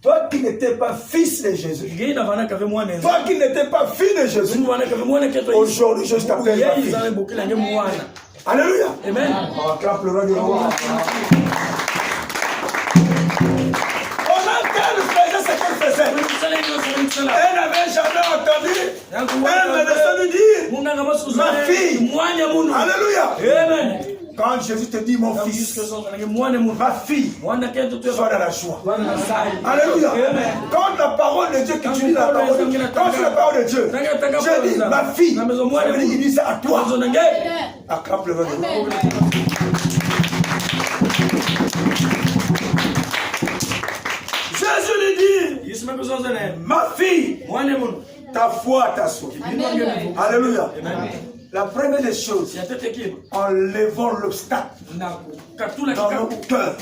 Toi qui n'étais pas fils de Jésus, toi qui n'étais pas fille de Jésus, aujourd'hui je t'appelle ma fille. Alléluia. Amen. On acclame le roi du roi. On entend le frère ce qu'elle faisait. Elle n'avait jamais entendu un médecin lui dire ma fille. Alléluia. Amen. Quand Jésus te dit mon fils, ma fille, sois dans la joie. Alléluia. Quand la parole de Dieu, que tu dis la parole de Dieu, quand c'est la parole de Dieu, je dis ma fille, ça veut dire qu'il dit ça à toi. Acclame le roi. Jésus lui dit, ma fille, ta foi t'a sauvé. Alléluia. La première des choses, en levant l'obstacle dans nos cœurs,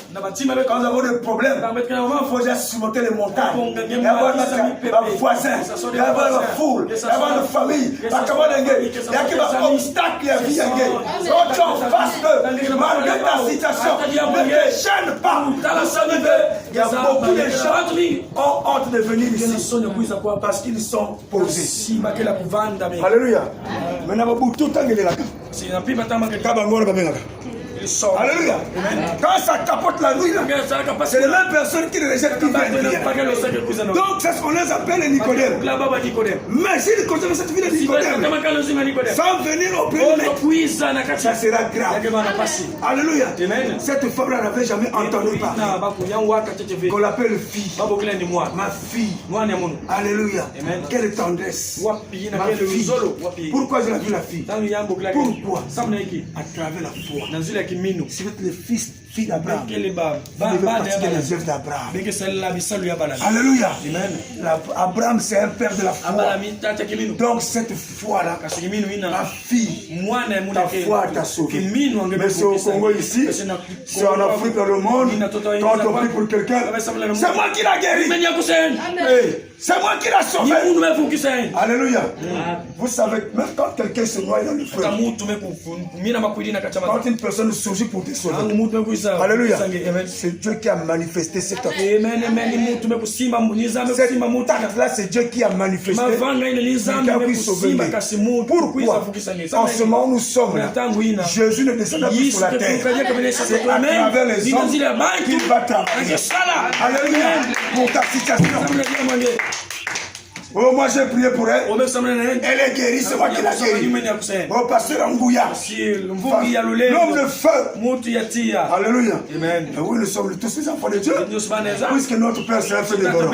quand nous avons des problèmes, il faut déjà surmonter les montagnes. Il y a un voisin, il y a une foule, il y a une famille, il y a un obstacle qui a vie. Quand tu es en face d'eux, malgré ta situation, ne te gêne pas. Il y a beaucoup de gens qui ont honte de venir ici parce qu'ils sont posés. Alléluia. Maintenant, tout le temps, il est là. Alléluia. Quand ça capote la nuit, c'est les mêmes personnes qui ne rejettent plus. Donc, c'est ce qu'on les appelle les Nicodèmes. Mais si Nicodème cette vie de Nicodème, sans venir au pays, ça sera grave. Alléluia. Cette femme-là n'avait jamais entendu parler. Qu'on l'appelle fille. Ma fille. Alléluia. Quelle tendresse. Ma fille. Pourquoi je l'ai vu la fille? Pourquoi? À travers la foi. Si vous êtes le fille d'Abraham, vous devez pratiquer les œuvres d'Abraham. Alléluia. Abraham, c'est un père de la foi. Donc cette foi-là, ma fille, ta foi t'a sauvé. Mais c'est au Congo ici, c'est en Afrique, dans le monde, quand on prie pour quelqu'un, c'est moi qui l'ai guéri. C'est moi qui l'ai sauvé. Alléluia. Vous savez, même quand quelqu'un se noie dans le feu, quand une personne surgit pour te sauver, alléluia, c'est Dieu qui a manifesté cette acte. Cette acte-là, c'est Dieu qui a manifesté. Pourquoi? En ce moment où nous sommes là, Jésus ne descend plus sur la terre. C'est à travers les hommes qu'il va travailler. Alléluia. Pour ta situation. Oh, moi j'ai prié pour elle. Elle est guérie, c'est moi qui l'ai guérie. Oh, pasteur Angouya, l'homme de feu. Alléluia. Amen. Et oui, nous sommes tous les enfants de Dieu. Puisque notre Père c'est un feu de dévorant.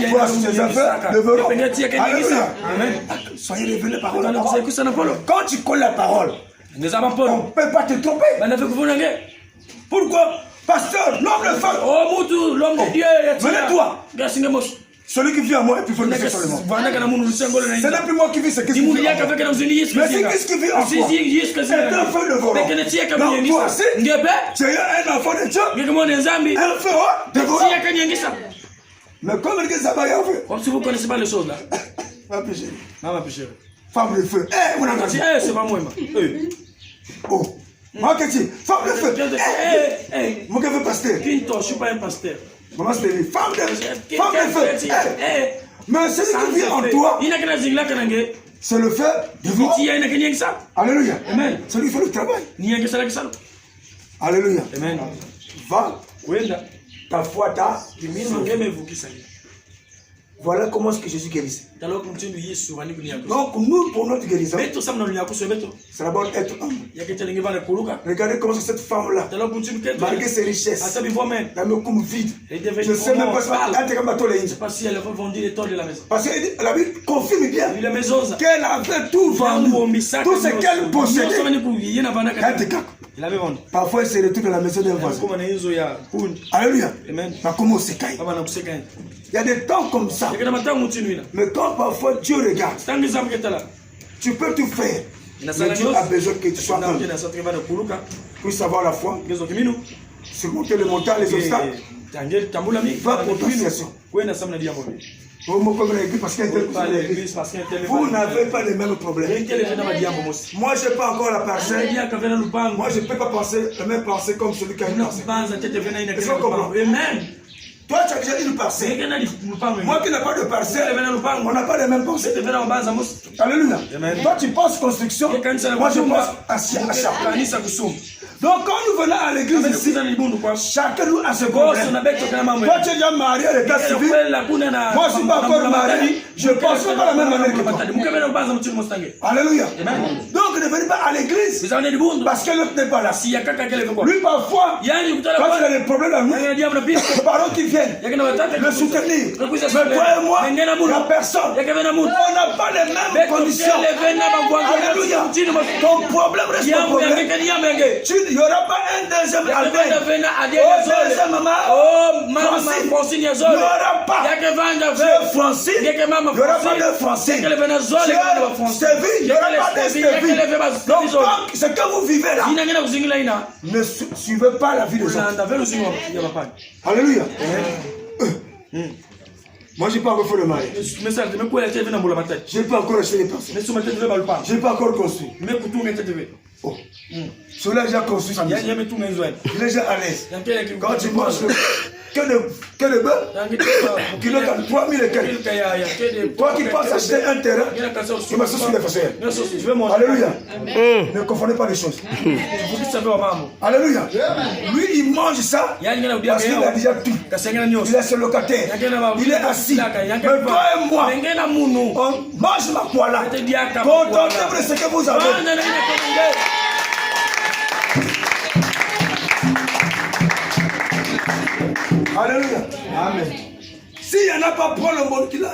Toi, sur tes affaires, dévorant. Alléluia. Amen. Soyez révélés par la parole. Quand tu colles la parole, on ne peut pas te tromper. Pourquoi? Pasteur, l'homme de feu. Oh, l'homme de Dieu. Venez-toi. Celui qui vit à moi et puis faut le laisser seulement. Ce n'est plus moi qui vis, c'est Christ qui vit en moi. Mais c'est Christ qui vit en toi. C'est un feu de volant. Donc toi aussi, tu es un enfant de Dieu. Un feu de volant. Mais comme il dit ça va y avoir. Comme si vous ne connaissez pas les choses là. Ma péché. Femme de feu. Eh, mon ami. C'est pas moi. Oh. Moi, qu'est-ce que femme de feu. Moi, qui veux pasteur. Quinto, je ne suis pas un pasteur. Maman, c'est femme de feu. Mais celui qui vit en toi, c'est le feu de vous. Alléluia. Amen. Celui qui fait le travail. Alléluia. Amen. Va. Ta foi t'a. Voilà comment est-ce que Jésus guérissait. Donc nous, pour notre guérison, c'est d'abord être humble. Regardez comment cette femme-là, malgré ses richesses, elle me coupe vide. Je ne sais même pas si elle a vendu les tôles de la maison. Parce que la Bible confirme bien qu'elle avait tout vendu, tout ce qu'elle possédait. Parfois elle se retrouve dans la maison d'un voisin. Alléluia. Mais comment c'est caille? Il y a des temps comme ça. Mais quand parfois Dieu regarde, tu peux tout faire. Mais Dieu a besoin que tu sois humble. Puisse avoir la foi, surmonter les montagnes, les obstacles. Va pour ta situation. Vous n'avez pas les mêmes problèmes. Moi, je n'ai pas encore la parcelle. Moi, je ne peux pas penser la même pensée comme celui qui a une pensée. Toi, tu as déjà une parcelle. Moi qui n'ai pas de parcelle, on n'a pas les mêmes pensées. Alléluia. Toi, tu penses construction. Moi, je pense achat. Donc, quand nous venons à l'église ici, chacun nous a ce problème. Toi, tu es déjà marié à l'état civil. Moi, je ne suis pas encore marié. Je ne pense pas la même manière que toi. Alléluia. Donc, ne venez pas à l'église parce que l'autre n'est pas là. Lui, parfois, quand il a des problèmes à nous, les parents qui viennent le soutenir. Mais toi et moi, la personne, on n'a pas les mêmes conditions. Alléluia. Ton problème reste ton problème. Il n'y aura pas un deuxième Albert. Oh, deuxième maman. Francine. Il n'y aura pas. C'est Francine. Il n'y aura pas de Francine. Stéphie. Il n'y aura pas de Stéphie. Donc, ce que vous vivez là, ne suivez pas la vie des autres. Alléluia. Moi, je n'ai pas encore fait le mariage. Je n'ai pas encore acheté les personnes. Je n'ai pas encore construit. Oh. Celui-là, j'ai déjà construit. Il est déjà à l'aise. Quand tu manges que le bœuf, qui le gagne 3000 et quelques. Toi qui penses acheter un terrain, tu m'as sur les façons. Alléluia. Ne confondez pas les choses. Alléluia. Lui, il mange ça parce qu'il a déjà tout. Il est son locataire. Il est assis. Mais toi et moi, on mange ma poêle. Contentez-vous de ce que vous avez. Alléluia. Amen. S'il n'y en a pas, prends le monde qui l'a.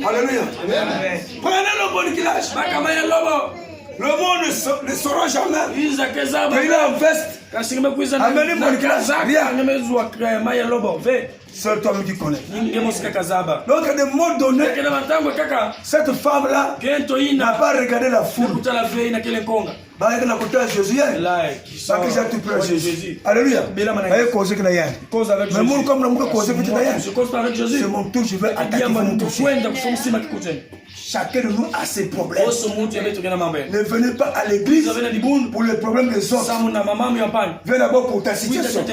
Alléluia. Prenez le monde qui lâche. Le monde ne saura jamais. Il est en veste. Amenez le monde qui lâche. Rien. Seul toi qui connais. Donc, à un moment donné, cette femme-là n'a pas regardé la foule. Avec la côté de Jésus, Jésus. Alléluia. Mais moi, comme nous causons avec Jésus, c'est mon tour, je vais attaquer mon tour. Chacun de nous a ses problèmes. Ne venez pas à l'église pour les problèmes des autres. Viens d'abord pour ta situation.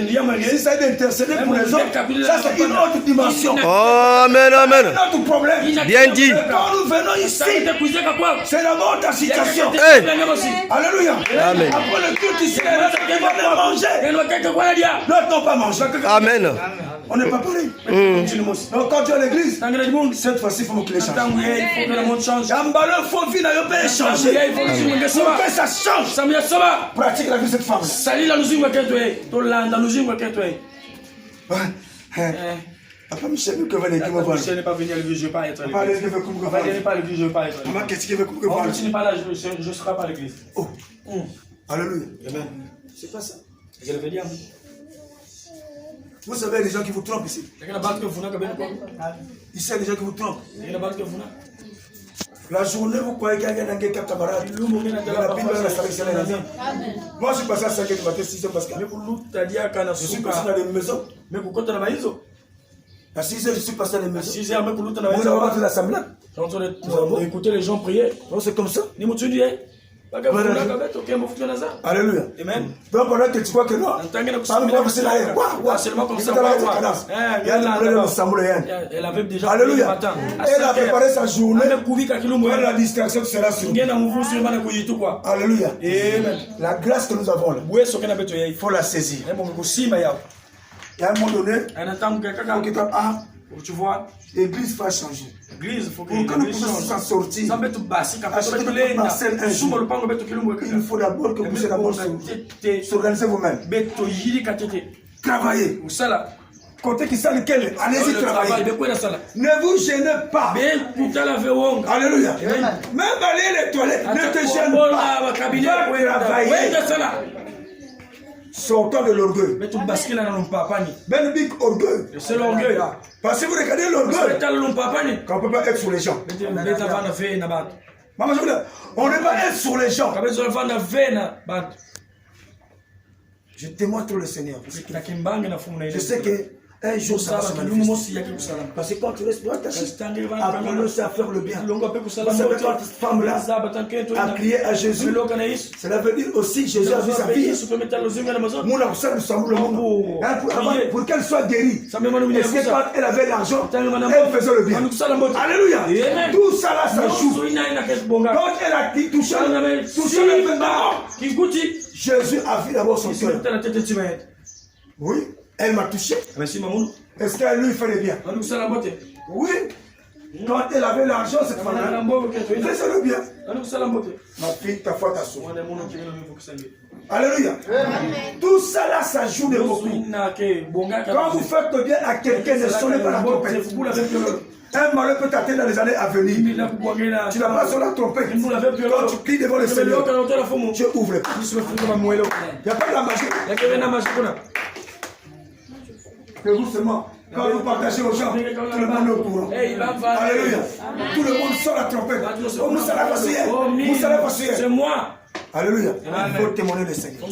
Si ça est d'intercéder pour les autres, ça c'est une autre dimension. Amen, amen. C'est notre problème. Bien dit. Quand nous venons ici, c'est d'abord ta situation. Hey. Alléluia. Amen. Après le culte ici, ils vont manger. L'autre n'ont pas mangé. Amen. On n'est pas pareil. Donc quand tu es à l'église, cette fois-ci, il faut que les change. Il faut vivre, il faut changer. Il faut que ça change. Pratique la vie de cette femme. Papa Michel, que va l'équipe voir. Michel n'est pas venu à l'église, je ne vais pas être à l'église. Je ne vais pas à l'église, je ne vais pas être à l'église. Maman, qu'est-ce qu'il veut que vous Tu n'es pas là, je ne serai pas à l'église. Oh. Alléluia. Amen. C'est pas ça. Je le vais dire. Vous savez, les gens qui vous trompent ici. Ici, il y a des gens qui vous trompent. La journée, vous croyez qu'il y a un camarade. Moi, je suis passé à 5h du matin, 6h parce que je suis passé dans les maisons. À 6h, je suis passé dans les maisons. 6h, vous avez fait l'assemblée. Écoutez les gens prier. Non, c'est comme ça. Alléluia. Amen. Donc pendant que tu crois que non, seulement comme ça. Elle avait déjà alléluia. Elle a préparé sa journée. La distraction sera sur nous. Alléluia. La grâce que nous avons là, il faut la saisir. Et à un moment donné, tu vois, l'église va changer. L'église, faut que nous puissions s'en sortir. Il faut d'abord que vous puissiez d'abord s'organiser vous-même. Travaillez. Côté qui sait lequel, allez-y travailler. Ne vous gênez pas. Alléluia. Même aller les toilettes, ne te gêne pas. Va travailler. Sortons de l'orgueil. Ben big orgueil. C'est l'orgueil. Parce que vous regardez l'orgueil. Quand on ne peut pas être sur les gens. Maman, on ne peut pas être sur les gens. Je témoigne trop le Seigneur. Je sais que Un jour, ça va se manifester. Parce que quand tu restes, appelle-le à faire le bien. Vous savez, quand cette femme-là a crié à Jésus, cela veut dire aussi Jésus a vu sa fille. Pour qu'elle soit guérie. Est-ce que quand elle avait l'argent, elle faisait le bien? Alléluia. Tout ça là, ça joue. Quand elle a touché le vêtement, Jésus a vu d'abord son cœur. Oui, elle m'a touché. Est-ce qu'elle lui fait le bien? Oui. Quand elle avait l'argent, cette femme-là, elle faisait le bien. Ma fille, ta foi t'a sauvé. Alléluia. Tout ça là, ça joue de beaucoup. Quand vous faites le bien à quelqu'un, ne sonnez pas la trompette. Un malheur peut t'atteindre dans les années à venir. Tu n'as pas sur la trompette. Quand tu cries devant le Seigneur, tu ouvres les portes. Il n'y a pas de la magie. Que vous seulement, quand vous partagez aux gens, tout le monde est au courant. Alléluia. Tout le monde sort la trompette. Oh, nous allons passer. C'est moi. Alléluia. Il faut témoigner le Seigneur.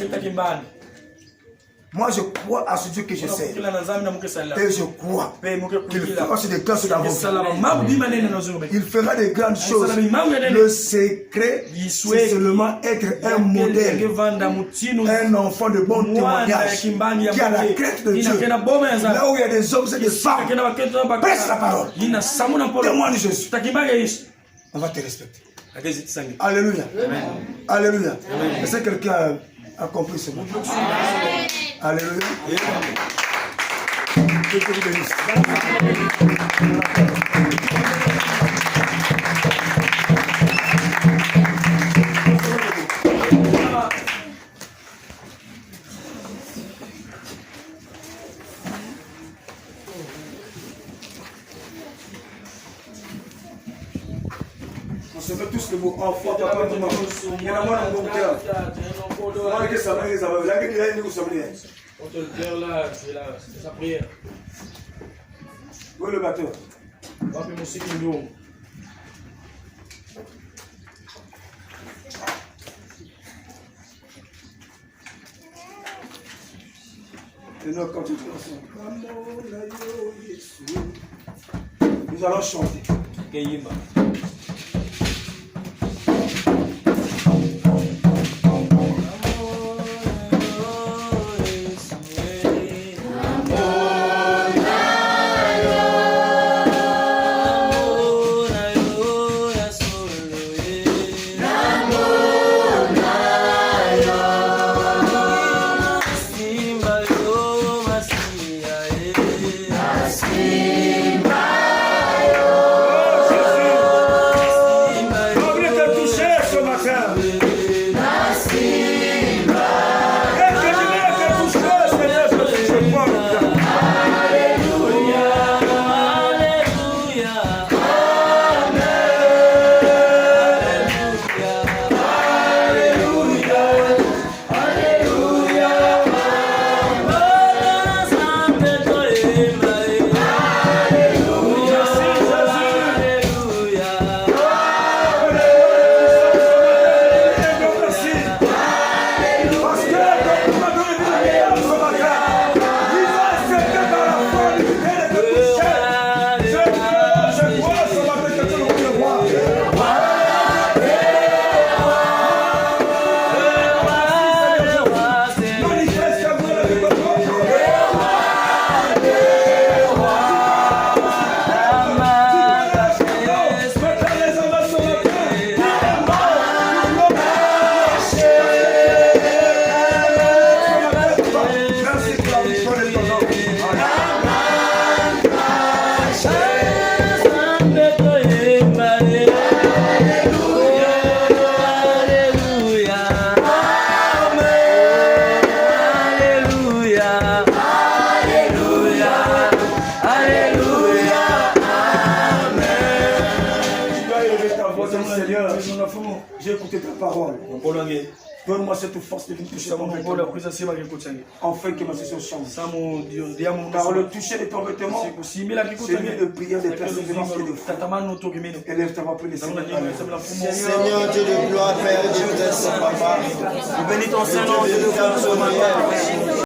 Moi, je crois à ce Dieu que je sais. Et je crois qu'il fera des grâces dans vos vies. Il fera des grandes choses. Le secret, c'est seulement être un modèle, un enfant de bon témoignage, qui a la crainte de Dieu. Là où il y a des hommes et des femmes, presse la parole. Témoigne de Jésus. On va te respecter. Alléluia. Alléluia. Est-ce que quelqu'un a compris ce mot? Alléluia. Que Dieu vous bénisse. On se met tous debout, enfants, papa, maman. Il y en a moins dans mon cœur. Moi, que ça va, ça va. Là, il y a une chose. On te le dit là, c'est sa prière. Où est le batteur? Et nous, quand tu nous allons chanter. J'ai écouté ta parole. Donne-moi cette force de toucher mon vêtement. Enfin que ma session change. Car le toucher de ton vêtement, c'est mieux de prière, de persévérance et de foi. Élève ta voix, prie le Seigneur. Seigneur Dieu de gloire, Père Dieu de Saint Papa. Nous bénis ton Saint-Nom, Dieu de gloire, ce matin.